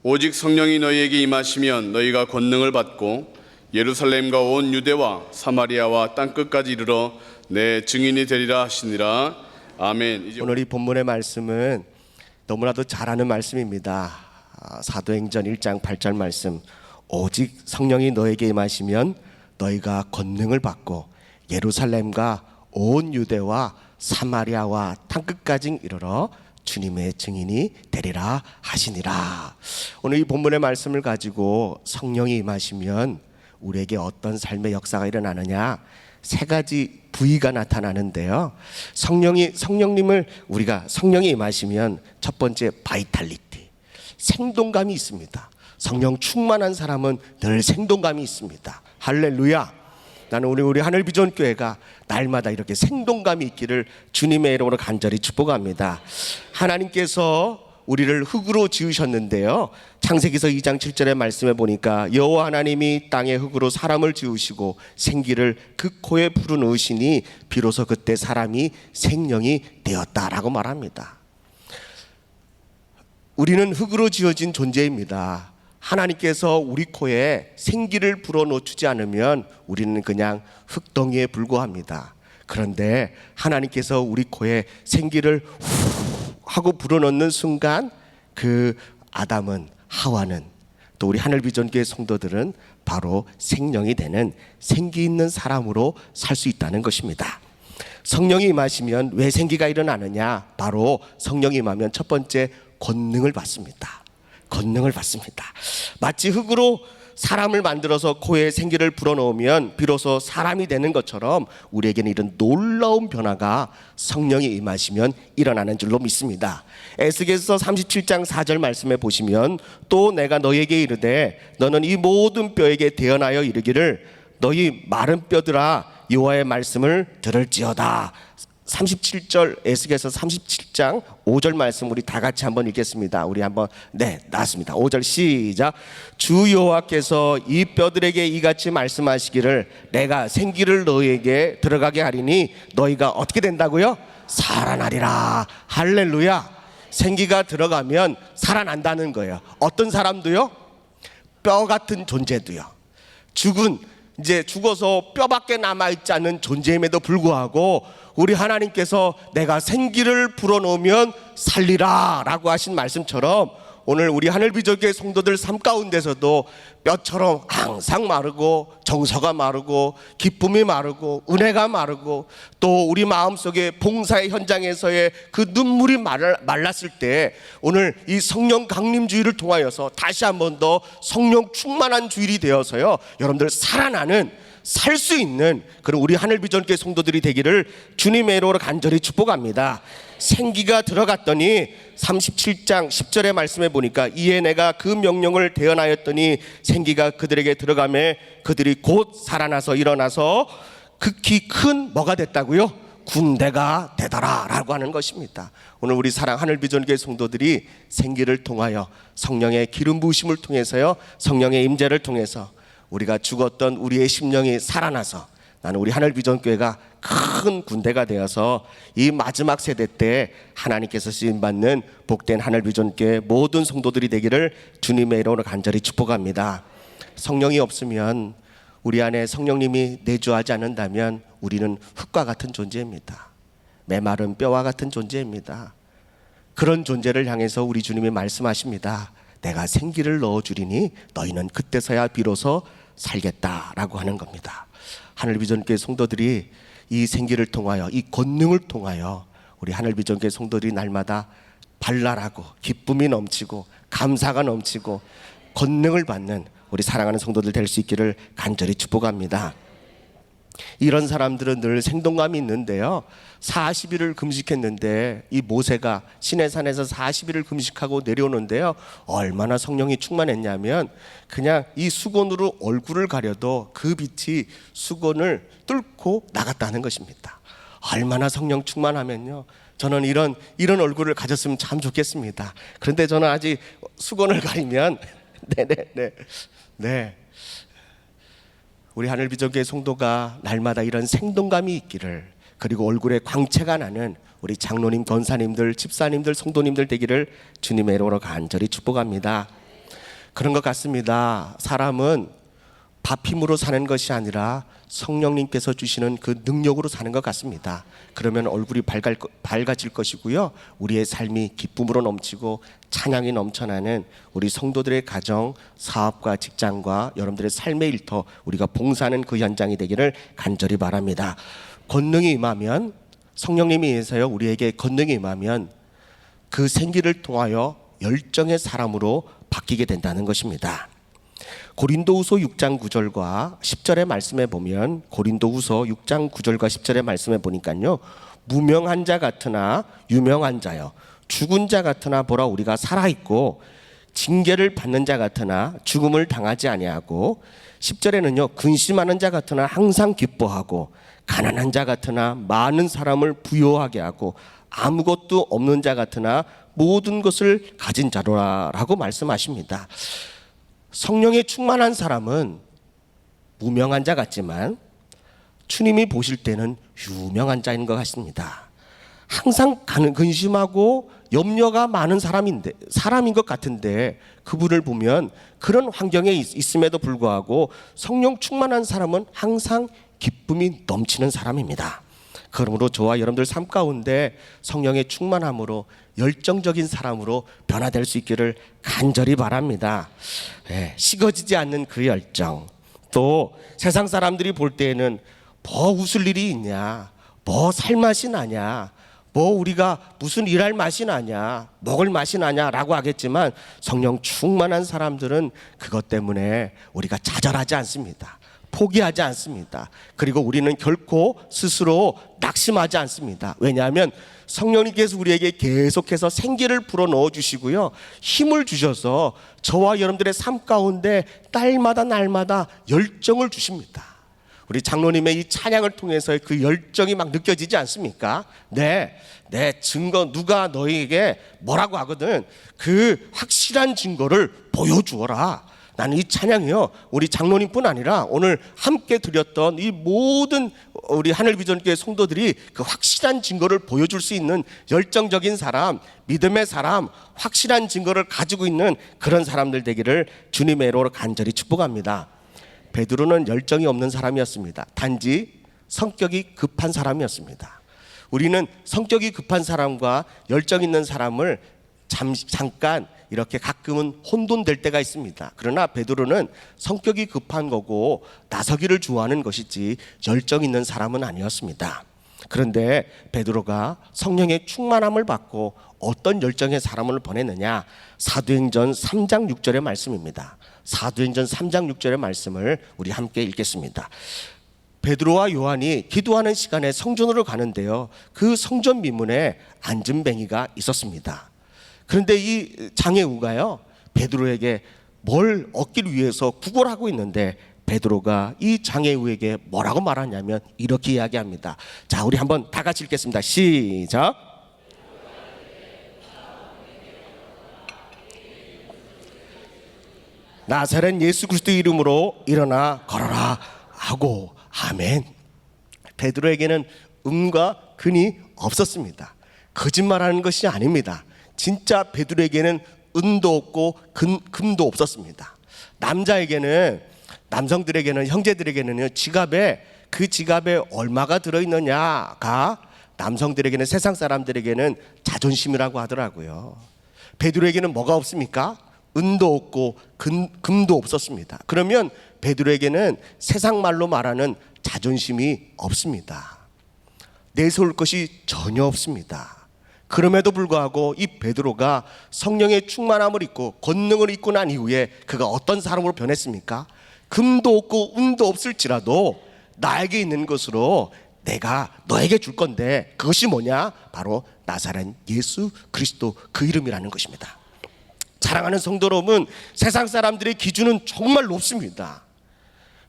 오직 성령이 너희에게 임하시면 너희가 권능을 받고 예루살렘과 온 유대와 사마리아와 땅끝까지 이르러 내 증인이 되리라 하시니라. 아멘. 오늘 이 본문의 말씀은 너무나도 잘 아는 말씀입니다. 사도행전 1장 8절 말씀. 오직 성령이 너에게 임하시면 너희가 권능을 받고 예루살렘과 온 유대와 사마리아와 땅끝까지 이르러 주님의 증인이 되리라 하시니라. 오늘 이 본문의 말씀을 가지고 성령이 임하시면 우리에게 어떤 삶의 역사가 일어나느냐, 세 가지 부위가 나타나는데요. 성령님을 우리가 성령이 임하시면 첫 번째 바이탈리티, 생동감이 있습니다. 성령 충만한 사람은 늘 생동감이 있습니다. 할렐루야. 나는 우리 하늘비전교회가 날마다 이렇게 생동감이 있기를 주님의 이름으로 간절히 축복합니다. 하나님께서 우리를 흙으로 지으셨는데요, 창세기서 2장 7절의 말씀에 보니까 여호와 하나님이 땅의 흙으로 사람을 지으시고 생기를 그 코에 불어넣으시니 비로소 그때 사람이 생명이 되었다라고 말합니다. 우리는 흙으로 지어진 존재입니다. 하나님께서 우리 코에 생기를 불어넣어주지 않으면 우리는 그냥 흙덩이에 불과합니다. 그런데 하나님께서 우리 코에 생기를 후 하고 불어넣는 순간 그 아담은, 하와는, 또 우리 하늘비전교회 성도들은 바로 생명이 되는 생기 있는 사람으로 살 수 있다는 것입니다. 성령이 임하시면 왜 생기가 일어나느냐? 바로 성령이 임하면 첫 번째 권능을 받습니다. 권능을 받습니다. 마치 흙으로 사람을 만들어서 코에 생기를 불어넣으면 비로소 사람이 되는 것처럼 우리에게는 이런 놀라운 변화가 성령이 임하시면 일어나는 줄로 믿습니다. 에스겔서 37장 4절 말씀에 보시면 또 내가 너희에게 이르되 너는 이 모든 뼈에게 대언하여 이르기를 너희 마른 뼈들아 여호와의 말씀을 들을지어다. 37절 에스겔서 37장 5절 말씀 우리 다 같이 한번 읽겠습니다. 우리 한번 나왔습니다. 5절 시작. 주 여호와께서 이 뼈들에게 이같이 말씀하시기를 내가 생기를 너희에게 들어가게 하리니 너희가 어떻게 된다고요? 살아나리라. 할렐루야. 생기가 들어가면 살아난다는 거예요. 어떤 사람도요? 뼈 같은 존재도요. 이제 죽어서 뼈밖에 남아있지 않는 존재임에도 불구하고 우리 하나님께서 내가 생기를 불어넣으면 살리라 라고 하신 말씀처럼 오늘 우리 하늘비전교회 성도들 삶 가운데서도 뼈처럼 항상 마르고 정서가 마르고 기쁨이 마르고 은혜가 마르고 또 우리 마음속에 봉사의 현장에서의 그 눈물이 말랐을 때 오늘 이 성령 강림주의를 통하여서 다시 한 번 더 성령 충만한 주일이 되어서요, 여러분들 살아나는, 살 수 있는 그런 우리 하늘비전교회 성도들이 되기를 주님의 이름으로 간절히 축복합니다. 생기가 들어갔더니 37장 10절의 말씀에 보니까 이에 내가 그 명령을 대언하였더니 생기가 그들에게 들어가매 그들이 곧 살아나서 일어나서 극히 큰 뭐가 됐다고요? 군대가 되더라 라고 하는 것입니다. 오늘 우리 사랑 하늘비전교회 성도들이 생기를 통하여 성령의 기름 부으심을 통해서요, 성령의 임재를 통해서 우리가 죽었던 우리의 심령이 살아나서 나는 우리 하늘비전교회가 큰 군대가 되어서 이 마지막 세대 때 하나님께서 쓰임받는 복된 하늘비전교회 모든 성도들이 되기를 주님의 이름으로 간절히 축복합니다. 성령이 없으면, 우리 안에 성령님이 내주하지 않는다면 우리는 흙과 같은 존재입니다. 메마른 뼈와 같은 존재입니다. 그런 존재를 향해서 우리 주님이 말씀하십니다. 내가 생기를 넣어주리니 너희는 그때서야 비로소 살겠다라고 하는 겁니다. 하늘비전교회 성도들이 이 생기를 통하여, 이 권능을 통하여 우리 하늘비전교회 성도들이 날마다 발랄하고 기쁨이 넘치고 감사가 넘치고 권능을 받는 우리 사랑하는 성도들 될 수 있기를 간절히 축복합니다. 이런 사람들은 늘 생동감이 있는데요, 40일을 금식했는데 이 모세가 시내산에서 40일을 금식하고 내려오는데요, 얼마나 성령이 충만했냐면 그냥 이 수건으로 얼굴을 가려도 그 빛이 수건을 뚫고 나갔다는 것입니다. 얼마나 성령 충만하면요, 저는 이런 얼굴을 가졌으면 참 좋겠습니다. 그런데 저는 아직 수건을 가리면 우리 하늘비전교회 성도가 날마다 이런 생동감이 있기를, 그리고 얼굴에 광채가 나는 우리 장로님, 권사님들, 집사님들, 성도님들 되기를 주님의 이름으로 간절히 축복합니다. 그런 것 같습니다. 사람은 밥 힘으로 사는 것이 아니라 성령님께서 주시는 그 능력으로 사는 것 같습니다. 그러면 얼굴이 밝아질 것이고요, 우리의 삶이 기쁨으로 넘치고 찬양이 넘쳐나는 우리 성도들의 가정, 사업과 직장과 여러분들의 삶의 일터, 우리가 봉사하는 그 현장이 되기를 간절히 바랍니다. 권능이 임하면, 성령님이 의해서요 우리에게 권능이 임하면 그 생기를 통하여 열정의 사람으로 바뀌게 된다는 것입니다. 고린도후서 6장 9절과 10절의 말씀에 보면, 고린도후서 6장 9절과 10절의 말씀에 보니까요, 무명한 자 같으나 유명한 자여, 죽은 자 같으나 보라 우리가 살아있고, 징계를 받는 자 같으나 죽음을 당하지 아니하고, 10절에는요 근심하는 자 같으나 항상 기뻐하고, 가난한 자 같으나 많은 사람을 부요하게 하고, 아무것도 없는 자 같으나 모든 것을 가진 자로라라고 말씀하십니다. 성령에 충만한 사람은 무명한 자 같지만 주님이 보실 때는 유명한 자인 것 같습니다. 항상 근심하고 염려가 많은 사람인 것 같은데, 그분을 보면 그런 환경에 있음에도 불구하고 성령 충만한 사람은 항상 기쁨이 넘치는 사람입니다. 그러므로 저와 여러분들 삶 가운데 성령의 충만함으로 열정적인 사람으로 변화될 수 있기를 간절히 바랍니다. 식어지지 않는 그 열정, 또 세상 사람들이 볼 때에는 뭐 웃을 일이 있냐, 뭐 살 맛이 나냐, 뭐 우리가 무슨 일할 맛이 나냐, 먹을 맛이 나냐라고 하겠지만, 성령 충만한 사람들은 그것 때문에 우리가 좌절하지 않습니다. 포기하지 않습니다. 그리고 우리는 결코 스스로 낙심하지 않습니다. 왜냐하면 성령님께서 우리에게 계속해서 생기를 불어넣어 주시고요, 힘을 주셔서 저와 여러분들의 삶 가운데 날마다 열정을 주십니다. 우리 장로님의 이 찬양을 통해서 그 열정이 막 느껴지지 않습니까? 내 증거, 누가 너희에게 뭐라고 하거든 그 확실한 증거를 보여주어라. 나는 이 찬양이요, 우리 장로님뿐 아니라 오늘 함께 드렸던 이 모든 우리 하늘비전교회 성도들이 그 확실한 증거를 보여줄 수 있는 열정적인 사람, 믿음의 사람, 확실한 증거를 가지고 있는 그런 사람들 되기를 주님의 이름으로 간절히 축복합니다. 베드로는 열정이 없는 사람이었습니다. 단지 성격이 급한 사람이었습니다. 우리는 성격이 급한 사람과 열정 있는 사람을 잠깐 이렇게 가끔은 혼돈될 때가 있습니다. 그러나 베드로는 성격이 급한 거고 나서기를 좋아하는 것이지 열정 있는 사람은 아니었습니다. 그런데 베드로가 성령의 충만함을 받고 어떤 열정의 사람을 보냈느냐, 사도행전 3장 6절의 말씀입니다. 사도행전 3장 6절의 말씀을 우리 함께 읽겠습니다. 베드로와 요한이 기도하는 시간에 성전으로 가는데요, 그 성전 미문에 안전뱅이가 있었습니다. 그런데 이 장애우가요, 베드로에게 뭘 얻기 위해서 구걸하고 있는데, 베드로가 이 장애우에게 뭐라고 말하냐면 이렇게 이야기합니다. 자, 우리 한번 다 같이 읽겠습니다. 시작. 나사렛 예수 그리스도의 이름으로 일어나 걸어라 하고. 아멘. 베드로에게는 음과 근이 없었습니다. 거짓말하는 것이 아닙니다. 진짜 베드로에게는 은도 없고 금도 없었습니다. 남성들에게는, 형제들에게는요, 그 지갑에 얼마가 들어있느냐가 남성들에게는, 세상 사람들에게는 자존심이라고 하더라고요. 베드로에게는 뭐가 없습니까? 은도 없고 금도 없었습니다. 그러면 베드로에게는 세상 말로 말하는 자존심이 없습니다. 내세울 것이 전혀 없습니다. 그럼에도 불구하고 이 베드로가 성령의 충만함을 입고 권능을 입고 난 이후에 그가 어떤 사람으로 변했습니까? 금도 없고 은도 없을지라도 나에게 있는 것으로 내가 너에게 줄 건데, 그것이 뭐냐? 바로 나사렛 예수 그리스도 그 이름이라는 것입니다. 사랑하는 성도 여러분, 세상 사람들의 기준은 정말 높습니다.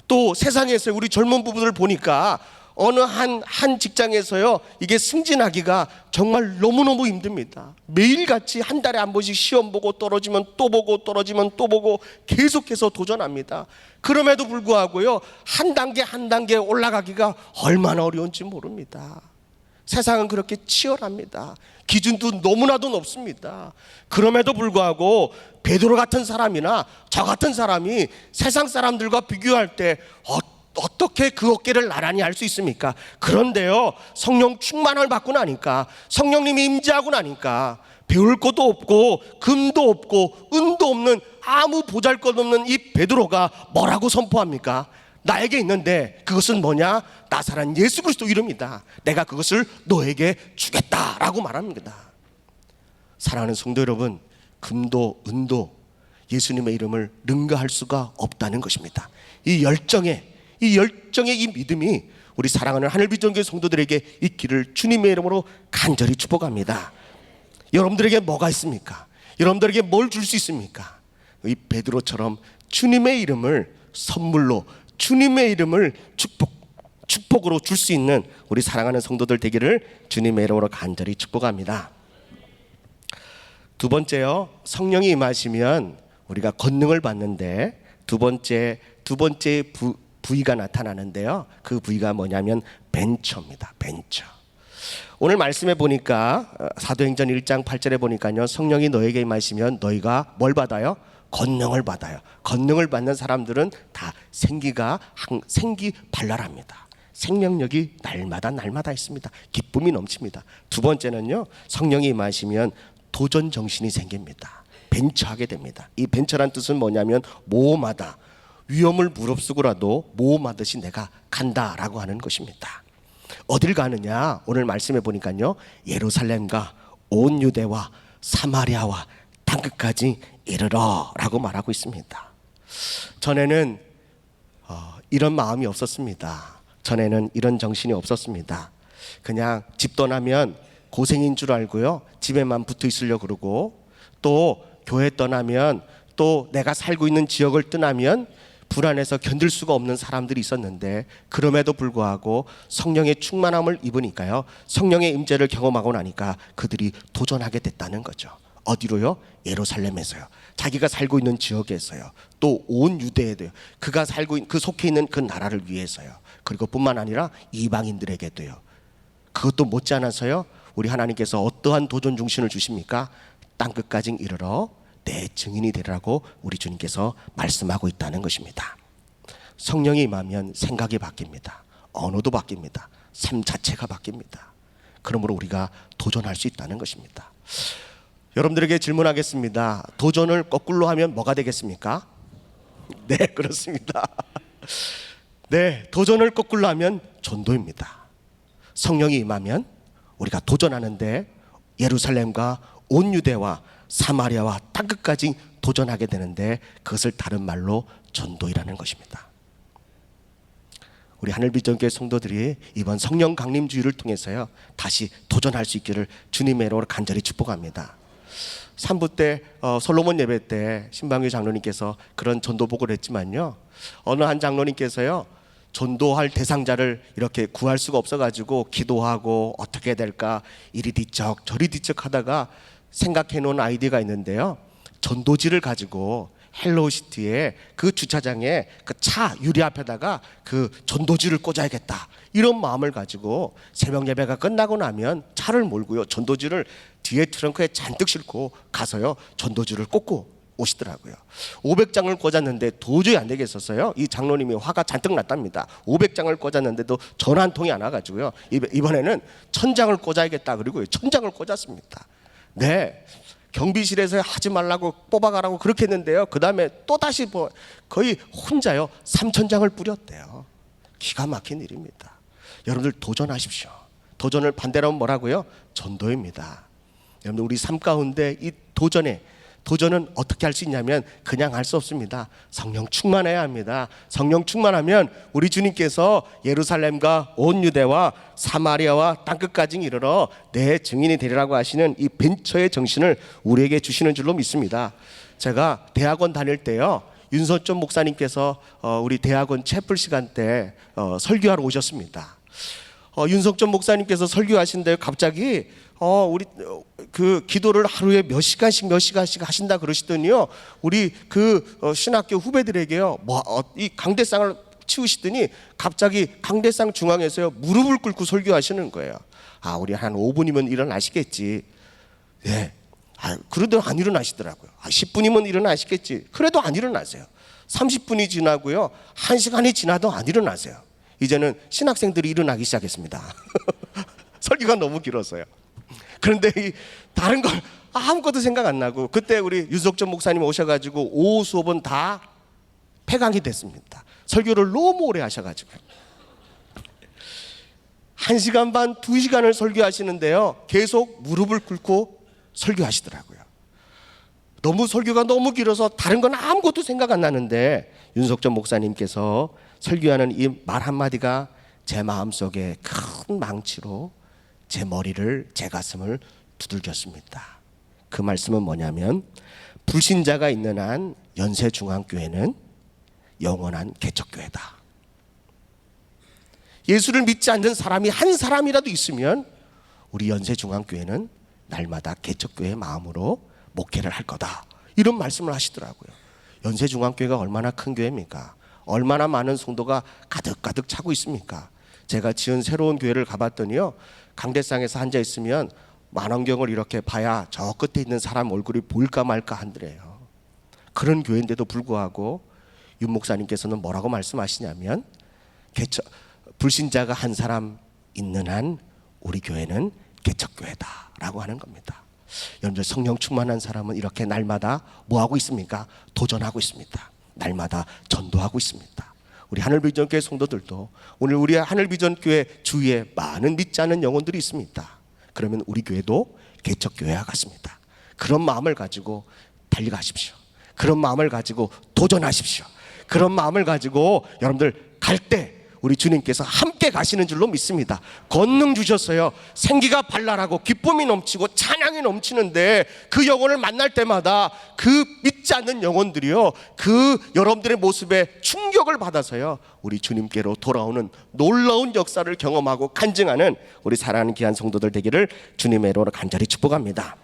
또 세상에서 우리 젊은 부부들 보니까 어느 한 직장에서요, 이게 승진하기가 정말 너무너무 힘듭니다. 매일같이 한 달에 한 번씩 시험 보고 떨어지면 또 보고, 떨어지면 또 보고, 계속해서 도전합니다. 그럼에도 불구하고요, 한 단계 올라가기가 얼마나 어려운지 모릅니다. 세상은 그렇게 치열합니다. 기준도 너무나도 높습니다. 그럼에도 불구하고 베드로 같은 사람이나 저 같은 사람이 세상 사람들과 비교할 때 어떻게 그 어깨를 나란히 할 수 있습니까? 그런데요, 성령 충만을 받고 나니까, 성령님이 임재하고 나니까 배울 것도 없고 금도 없고 은도 없는 아무 보잘것없는 이 베드로가 뭐라고 선포합니까? 나에게 있는데 그것은 뭐냐? 나사렛 예수 그리스도 이름이다. 내가 그것을 너에게 주겠다라고 말합니다. 사랑하는 성도 여러분, 금도 은도 예수님의 이름을 능가할 수가 없다는 것입니다. 이 열정의 이 믿음이 우리 사랑하는 하늘비전교회 성도들에게 있기를 주님의 이름으로 간절히 축복합니다. 여러분들에게 뭐가 있습니까? 여러분들에게 뭘 줄 수 있습니까? 이 베드로처럼 주님의 이름을 선물로, 주님의 이름을 축복으로 줄 수 있는 우리 사랑하는 성도들 되기를 주님의 이름으로 간절히 축복합니다. 두 번째요, 성령이 임하시면 우리가 권능을 받는데 두 번째 부위가 나타나는데요, 그 부위가 뭐냐면 벤처입니다. 벤처. 오늘 말씀에 보니까 사도행전 1장 8절에 보니까요, 성령이 너에게 임하시면 너희가 뭘 받아요? 권능을 받아요. 권능을 받는 사람들은 다 생기 발랄합니다. 생명력이 날마다 있습니다. 기쁨이 넘칩니다. 두 번째는요, 성령이 임하시면 도전 정신이 생깁니다. 벤처하게 됩니다. 이 벤처란 뜻은 뭐냐면 모험하다, 위험을 무릅쓰고라도 모험하듯이 내가 간다라고 하는 것입니다. 어딜 가느냐? 오늘 말씀해 보니까요, 예루살렘과 온 유대와 사마리아와 땅끝까지 이르러라고 말하고 있습니다. 전에는 이런 마음이 없었습니다. 전에는 이런 정신이 없었습니다. 그냥 집 떠나면 고생인 줄 알고요, 집에만 붙어 있으려고 그러고, 또 교회 떠나면, 또 내가 살고 있는 지역을 떠나면 불안해서 견딜 수가 없는 사람들이 있었는데, 그럼에도 불구하고 성령의 충만함을 입으니까요, 성령의 임재를 경험하고 나니까 그들이 도전하게 됐다는 거죠. 어디로요? 예루살렘에서요. 자기가 살고 있는 지역에서요. 또 온 유대에도요. 그가 그 속해 있는 그 나라를 위해서요. 그리고 뿐만 아니라 이방인들에게도요. 그것도 못지않아서요, 우리 하나님께서 어떠한 도전 중심을 주십니까? 땅끝까지 이르러 내 증인이 되라고 우리 주님께서 말씀하고 있다는 것입니다. 성령이 임하면 생각이 바뀝니다. 언어도 바뀝니다. 삶 자체가 바뀝니다. 그러므로 우리가 도전할 수 있다는 것입니다. 여러분들에게 질문하겠습니다. 도전을 거꾸로 하면 뭐가 되겠습니까? 네, 그렇습니다. 네, 도전을 거꾸로 하면 전도입니다. 성령이 임하면 우리가 도전하는데 예루살렘과 온 유대와 사마리아와 땅끝까지 도전하게 되는데, 그것을 다른 말로 전도이라는 것입니다. 우리 하늘비전교회 성도들이 이번 성령 강림 주일을 통해서요, 다시 도전할 수 있기를 주님의 이름으로 간절히 축복합니다. 3부 때 솔로몬 예배 때 신방규 장로님께서 그런 전도 보고를 했지만요, 어느 한 장로님께서요, 전도할 대상자를 이렇게 구할 수가 없어가지고 기도하고 어떻게 해야 될까 이리 뒤척 저리 뒤척 하다가 생각해 놓은 아이디어가 있는데요, 전도지를 가지고 헬로우시티에 그 주차장에 그 차 유리 앞에다가 그 전도지를 꽂아야겠다, 이런 마음을 가지고 새벽 예배가 끝나고 나면 차를 몰고요, 전도지를 뒤에 트렁크에 잔뜩 싣고 가서요, 전도지를 꽂고 오시더라고요. 500장을 꽂았는데 도저히 안 되겠었어요. 이 장로님이 화가 잔뜩 났답니다. 500장을 꽂았는데도 전화 한 통이 안 와가지고요, 이번에는 1000장을 꽂아야겠다, 그리고 1000장을 꽂았습니다. 네, 경비실에서 하지 말라고 뽑아가라고 그렇게 했는데요, 그 다음에 또 다시 거의 혼자요 3000장을 뿌렸대요. 기가 막힌 일입니다. 여러분들 도전하십시오. 도전을 반대로 하면 뭐라고요? 전도입니다. 여러분들 우리 삶 가운데 이 도전은 어떻게 할 수 있냐면 그냥 할 수 없습니다. 성령 충만해야 합니다. 성령 충만하면 우리 주님께서 예루살렘과 온 유대와 사마리아와 땅끝까지 이르러 내 증인이 되리라고 하시는 이 벤처의 정신을 우리에게 주시는 줄로 믿습니다. 제가 대학원 다닐 때요, 윤서점 목사님께서 우리 대학원 채플 시간 때 설교하러 오셨습니다. 윤석점 목사님께서 설교하신데 갑자기 우리 그 기도를 하루에 몇 시간씩 하신다 그러시더니요, 우리 그 신학교 후배들에게요, 이 강대상을 치우시더니 갑자기 강대상 중앙에서요 무릎을 꿇고 설교하시는 거예요. 우리 한 5분이면 일어나시겠지. 예. 그래도 안 일어나시더라고요. 10분이면 일어나시겠지. 그래도 안 일어나세요. 30분이 지나고요. 1시간이 지나도 안 일어나세요. 이제는 신학생들이 일어나기 시작했습니다. 설교가 너무 길었어요. 그런데 이 다른 걸 아무것도 생각 안 나고, 그때 우리 유석전 목사님 오셔가지고 오후 수업은 다 폐강이 됐습니다. 설교를 너무 오래 하셔가지고 1시간 반, 2시간을 설교하시는데요, 계속 무릎을 꿇고 설교하시더라고요. 설교가 너무 길어서 다른 건 아무것도 생각 안 나는데 윤석전 목사님께서 설교하는 이 말 한마디가 제 마음속에 큰 망치로 제 머리를, 제 가슴을 두들겼습니다. 그 말씀은 뭐냐면, 불신자가 있는 한 연세중앙교회는 영원한 개척교회다. 예수를 믿지 않는 사람이 한 사람이라도 있으면 우리 연세중앙교회는 날마다 개척교회의 마음으로 목회를 할 거다. 이런 말씀을 하시더라고요. 연세중앙교회가 얼마나 큰 교회입니까? 얼마나 많은 성도가 가득가득 차고 있습니까? 제가 지은 새로운 교회를 가봤더니요, 강대상에서 앉아 있으면 만원경을 이렇게 봐야 저 끝에 있는 사람 얼굴이 보일까 말까 한더래요. 그런 교회인데도 불구하고 윤 목사님께서는 뭐라고 말씀하시냐면, 불신자가 한 사람 있는 한 우리 교회는 개척교회다라고 하는 겁니다. 여러분들, 성령 충만한 사람은 이렇게 날마다 뭐하고 있습니까? 도전하고 있습니다. 날마다 전도하고 있습니다. 우리 하늘비전교회 성도들도 오늘 우리 하늘비전교회 주위에 많은 믿지 않는 영혼들이 있습니다. 그러면 우리 교회도 개척교회와 같습니다. 그런 마음을 가지고 달려가십시오. 그런 마음을 가지고 도전하십시오. 그런 마음을 가지고 여러분들 갈 때 우리 주님께서 함께 가시는 줄로 믿습니다. 권능 주셨어요. 생기가 발랄하고 기쁨이 넘치고 찬양이 넘치는데, 그 영혼을 만날 때마다 그 믿지 않는 영혼들이요, 그 여러분들의 모습에 충격을 받아서요, 우리 주님께로 돌아오는 놀라운 역사를 경험하고 간증하는 우리 사랑하는 귀한 성도들 되기를 주님의 이름으로 간절히 축복합니다.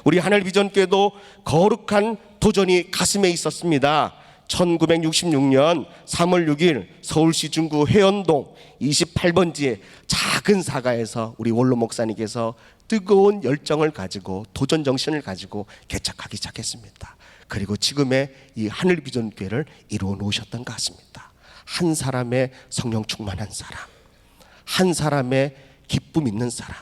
우리 하늘비전교회도 거룩한 도전이 가슴에 있었습니다. 1966년 3월 6일 서울시 중구 회원동 28번지의 작은 사가에서 우리 원로 목사님께서 뜨거운 열정을 가지고, 도전 정신을 가지고 개척하기 시작했습니다. 그리고 지금의 이 하늘비전교회를 이루어 놓으셨던 것 같습니다. 한 사람의 성령 충만한 사람, 한 사람의 기쁨 있는 사람,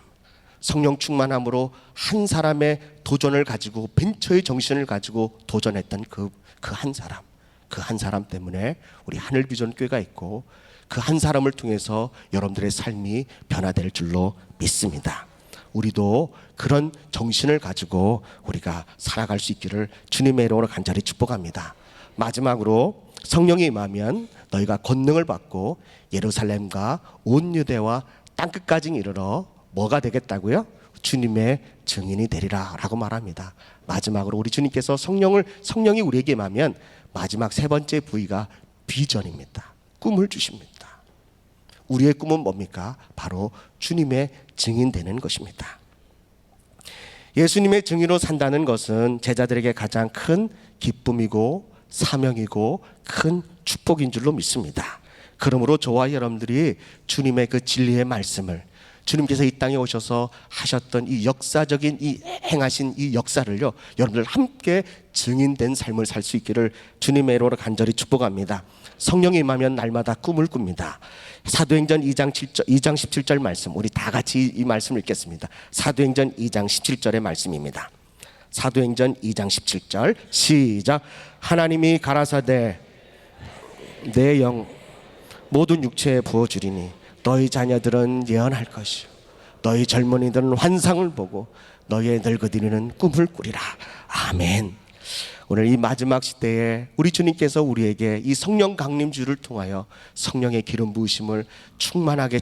성령 충만함으로 한 사람의 도전을 가지고, 벤처의 정신을 가지고 도전했던 그 한 사람, 그 한 사람 때문에 우리 하늘비전교회가 있고, 그 한 사람을 통해서 여러분들의 삶이 변화될 줄로 믿습니다. 우리도 그런 정신을 가지고 우리가 살아갈 수 있기를 주님의 이름으로 간절히 축복합니다. 마지막으로, 성령이 임하면 너희가 권능을 받고 예루살렘과 온 유대와 땅끝까지 이르러 뭐가 되겠다고요? 주님의 증인이 되리라 라고 말합니다. 마지막으로 우리 주님께서 성령이 우리에게 임하면 마지막 세 번째 부위가 비전입니다. 꿈을 주십니다. 우리의 꿈은 뭡니까? 바로 주님의 증인 되는 것입니다. 예수님의 증인으로 산다는 것은 제자들에게 가장 큰 기쁨이고 사명이고 큰 축복인 줄로 믿습니다. 그러므로 저와 여러분들이 주님의 그 진리의 말씀을, 주님께서 이 땅에 오셔서 하셨던 이 역사적인 이 행하신 이 역사를요, 여러분들 함께 증인된 삶을 살 수 있기를 주님의 이름으로 간절히 축복합니다. 성령이 임하면 날마다 꿈을 꿉니다. 사도행전 2장 17절 말씀, 우리 다 같이 이 말씀을 읽겠습니다. 사도행전 2장 17절의 말씀입니다. 사도행전 2장 17절 시작. 하나님이 가라사대 내 영 모든 육체에 부어주리니 너희 자녀들은 예언할 것이요 너희 젊은이들은 환상을 보고 너희의 늙어들이는 꿈을 꾸리라. 아멘. 오늘 이 마지막 시대에 우리 주님께서 우리에게 이 성령 강림주를 통하여 성령의 기름 부으심을 충만하게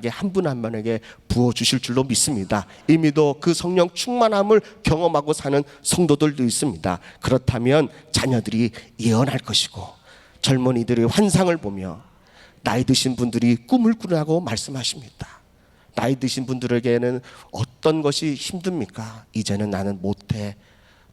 한 분 한 분에게 부어주실 줄로 믿습니다. 이미도 그 성령 충만함을 경험하고 사는 성도들도 있습니다. 그렇다면 자녀들이 예언할 것이고, 젊은이들이 환상을 보며, 나이 드신 분들이 꿈을 꾸라고 말씀하십니다. 나이 드신 분들에게는 어떤 것이 힘듭니까? 이제는 나는 못해,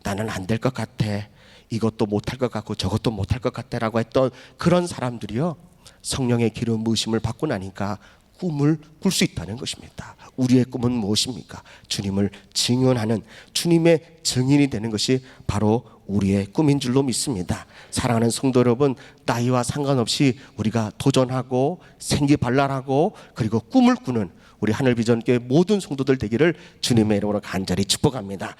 나는 안 될 것 같아, 이것도 못할 것 같고 저것도 못할 것 같아 라고 했던 그런 사람들이요, 성령의 기름 부으심을 받고 나니까 꿈을 꿀 수 있다는 것입니다. 우리의 꿈은 무엇입니까? 주님을 증언하는 주님의 증인이 되는 것이 바로 우리의 꿈인 줄로 믿습니다. 사랑하는 성도 여러분, 나이와 상관없이 우리가 도전하고 생기발랄하고 그리고 꿈을 꾸는 우리 하늘비전교회 모든 성도들 되기를 주님의 이름으로 간절히 축복합니다.